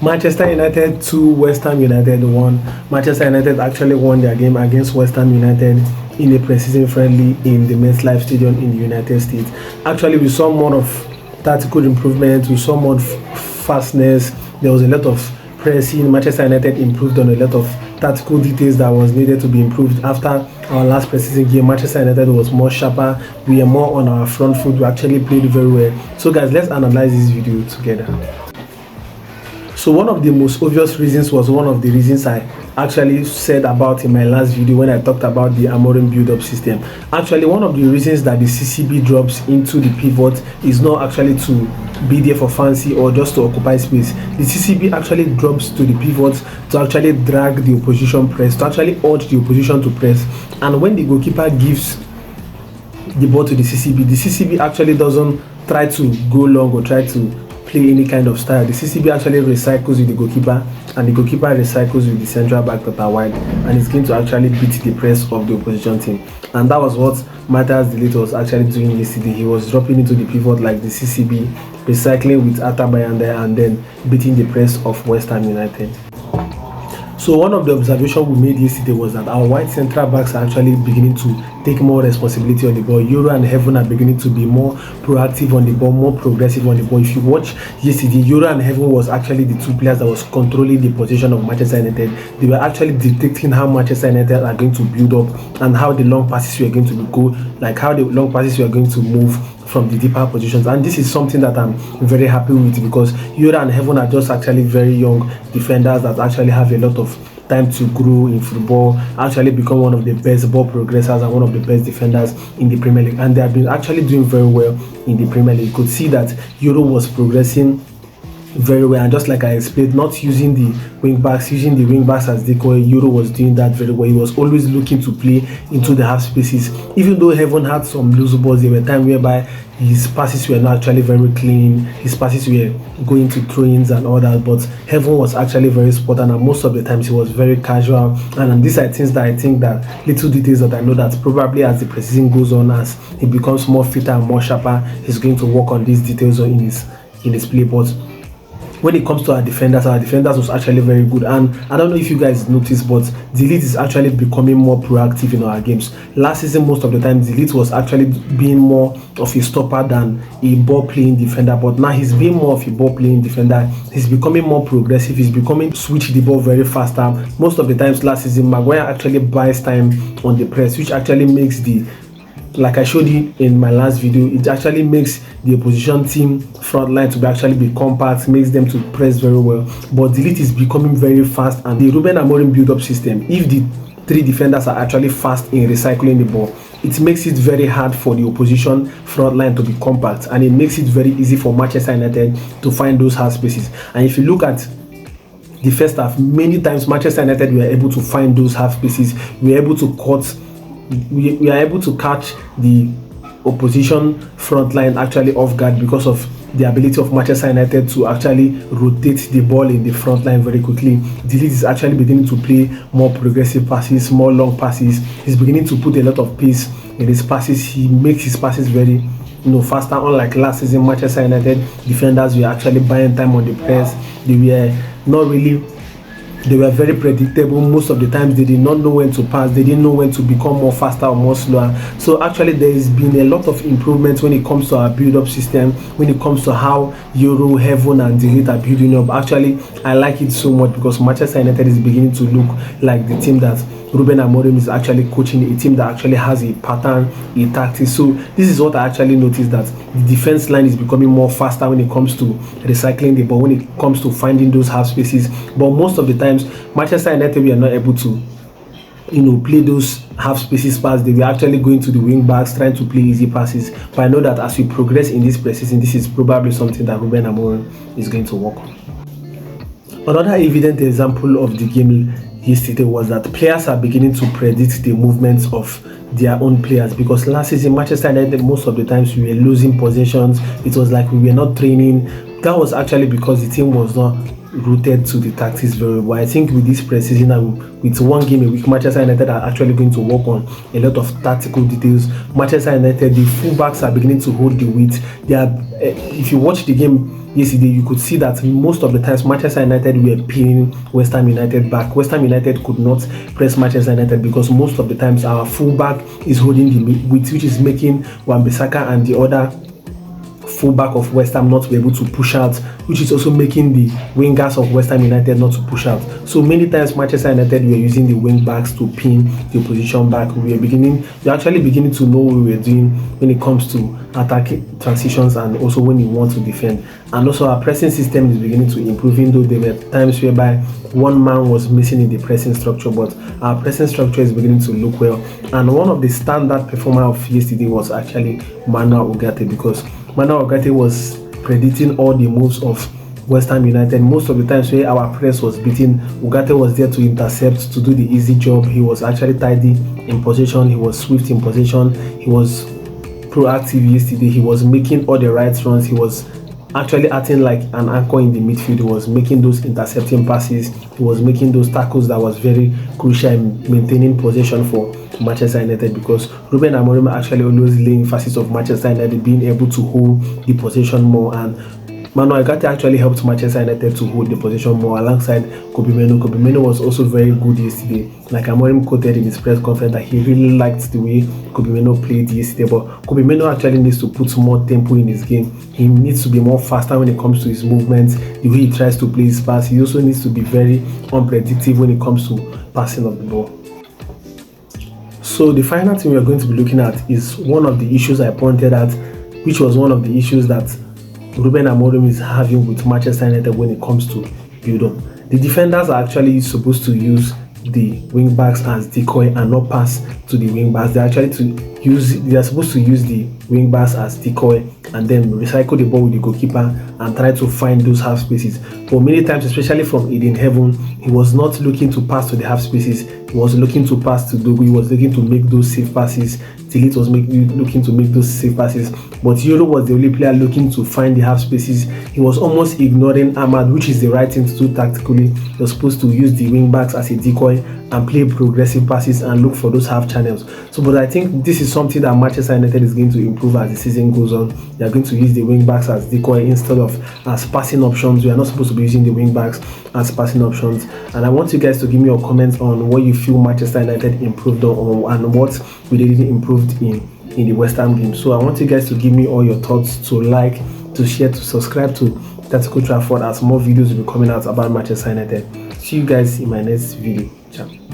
Manchester United 2, West Ham United 1. Manchester United actually won their game against West Ham United in a pre-season friendly in the MetLife Stadium in the United States. Actually, we saw more of tactical improvement, we saw more fastness, there was a lot of pressing. Manchester United improved on a lot of tactical details that was needed to be improved. After our last pre-season game, Manchester United was more sharper, we are more on our front foot, we actually played very well. So guys, let's analyze this video together. So one of the most obvious reasons was one of the reasons I actually said about in my last video when I talked about the Amorim build-up system. Actually, one of the reasons that the CCB drops into the pivot is not actually to be there for fancy or just to occupy space. The CCB actually drops to the pivot to actually drag the opposition press, to actually urge the opposition to press. And when the goalkeeper gives the ball to the CCB actually doesn't try to go long or try to play any kind of style. The CCB actually recycles with the goalkeeper, and the goalkeeper recycles with the central back that are wide, and it's going to actually beat the press of the opposition team. And that was what Matthias De Ligt was actually doing yesterday. He was dropping into the pivot like the CCB, recycling with Atabayande, and then beating the press of West Ham United. So one of the observations we made yesterday was that our wide central backs are actually beginning to take more responsibility on the ball. Euro and Heaven are beginning to be more proactive on the ball, more progressive on the ball. If you watch yesterday, Euro and Heaven was actually the two players that was controlling the position of Manchester United. They were actually detecting how Manchester United are going to build up and how the long passes were going to go, like how the long passes were going to move from the deeper positions. And this is something that I'm very happy with, because Euro and Heaven are just actually very young defenders that actually have a lot of time to grow in football, actually become one of the best ball progressors and one of the best defenders in the Premier League. And they have been actually doing very well in the Premier League. You could see that Euro was progressing very well, and just like I explained, not using the wing backs, using the wing backs as decoy, Euro was doing that very well. He was always looking to play into the half spaces. Even though Heaven had some loose balls, there were times whereby his passes were not actually very clean, his passes were going to throw-ins and all that, but Heaven was actually very spot on, and most of the times he was very casual. And these are things that I think that little details that I know that probably as the preseason goes on, as he becomes more fitter and more sharper, he's going to work on these details in his play. But when it comes to our defenders was actually very good. And I don't know if you guys noticed, but De Ligt is actually becoming more proactive in our games. Last season, most of the time, De Ligt was actually being more of a stopper than a ball-playing defender, but now he's being more of a ball-playing defender. He's becoming more progressive, he's becoming switch the ball very faster. Most of the times last season, Maguire actually buys time on the press, which actually makes like I showed you in my last video, it actually makes the opposition team front line to actually be compact, makes them to press very well. But De Ligt is becoming very fast, and the Ruben Amorim build-up system, if the three defenders are actually fast in recycling the ball, it makes it very hard for the opposition front line to be compact, and it makes it very easy for Manchester United to find those half spaces. And if you look at the first half, many times Manchester United were able to find those half spaces, we were able to catch the opposition front line actually off guard because of the ability of Manchester United to actually rotate the ball in the front line very quickly. De Ligt is actually beginning to play more progressive passes, more long passes. He's beginning to put a lot of pace in his passes. He makes his passes very faster. Unlike last season, Manchester United defenders were actually buying time on the press. They were very predictable. Most of the times they did not know when to pass, they didn't know when to become more faster or more slower. So actually there has been a lot of improvements when it comes to our build-up system, when it comes to how Euro, Heaven and De Ligt are building up. Actually, I like it so much because Manchester United is beginning to look like the team that Ruben Amorim is actually coaching, a team that actually has a pattern, a tactics. So this is what I actually noticed, that the defense line is becoming more faster when it comes to recycling the ball, when it comes to finding those half spaces. But most of the times, Manchester United were not able to play those half spaces pass. They were actually going to the wing backs, trying to play easy passes. But I know that as we progress in this preseason, this is probably something that Ruben Amorim is going to work on. Another evident example of the game yesterday was that players are beginning to predict the movements of their own players, because last season Manchester United, most of the times we were losing possessions. It was like we were not training. That was actually because the team was not rooted to the tactics very well. I think with this preseason and with one game a week, Manchester United are actually going to work on a lot of tactical details. Manchester United, the fullbacks are beginning to hold the weight. They are, if you watch the game yesterday, you could see that most of the times Manchester United were pinning West Ham United back. West Ham United could not press Manchester United because most of the times our fullback is holding the width, which is making Wan-Bissaka and the other fullback of West Ham not to be able to push out, which is also making the wingers of West Ham United not to push out. So many times Manchester United were using the wing backs to pin the opposition back. We're actually beginning to know what we were doing when it comes to attacking transitions and also when you want to defend. And also our pressing system is beginning to improve, even though there were times whereby one man was missing in the pressing structure, but our pressing structure is beginning to look well. And one of the standard performer of yesterday was actually Manuel Ugarte, because Manuel Ugarte was predicting all the moves of West Ham United. Most of the times where our press was beaten, Ugarte was there to intercept, to do the easy job. He was actually tidy in possession, he was swift in possession, he was proactive yesterday, he was making all the right runs, he was actually acting like an anchor in the midfield. He was making those intercepting passes, he was making those tackles that was very crucial in maintaining possession for Manchester United, because Ruben Amorim actually always laying emphasis of Manchester United being able to hold the possession more, and Manuel Ugarte actually helped Manchester United to hold the possession more alongside Kobbie. Kobbie was also very good yesterday. Like Amorim quoted in his press conference that he really liked the way Kobbie played yesterday, but Kobbie actually needs to put more tempo in his game. He needs to be more faster when it comes to his movements, the way he tries to play his pass. He also needs to be very unpredictable when it comes to passing of the ball. So the final thing we are going to be looking at is one of the issues I pointed at, which was one of the issues that Ruben Amorim is having with Manchester United when it comes to build-up. The defenders are actually supposed to use the wing backs as decoy and not pass to the wing backs. They are supposed to use the wing backs as decoy and then recycle the ball with the goalkeeper and try to find those half spaces. But many times, especially from Eden Heaven, he was not looking to pass to the half spaces. He was looking to pass to Dogu. He was looking to make those safe passes. Tillit was looking to make those safe passes. But Euro was the only player looking to find the half spaces. He was almost ignoring Ahmad, which is the right thing to do tactically. You're supposed to use the wing backs as a decoy and play progressive passes and look for those half channels. But I think this is something that Manchester United is going to improve as the season goes on. They are going to use the wing backs as decoy instead of as passing options. We are not supposed to be using the wing backs as passing options. And I want you guys to give me your comments on what you feel Manchester United improved on and what we really improved in the West Ham game. So I want you guys to give me all your thoughts, to like, to share, to subscribe to Tactical Trafford, as more videos will be coming out about Manchester United. See you guys in my next video. Ciao.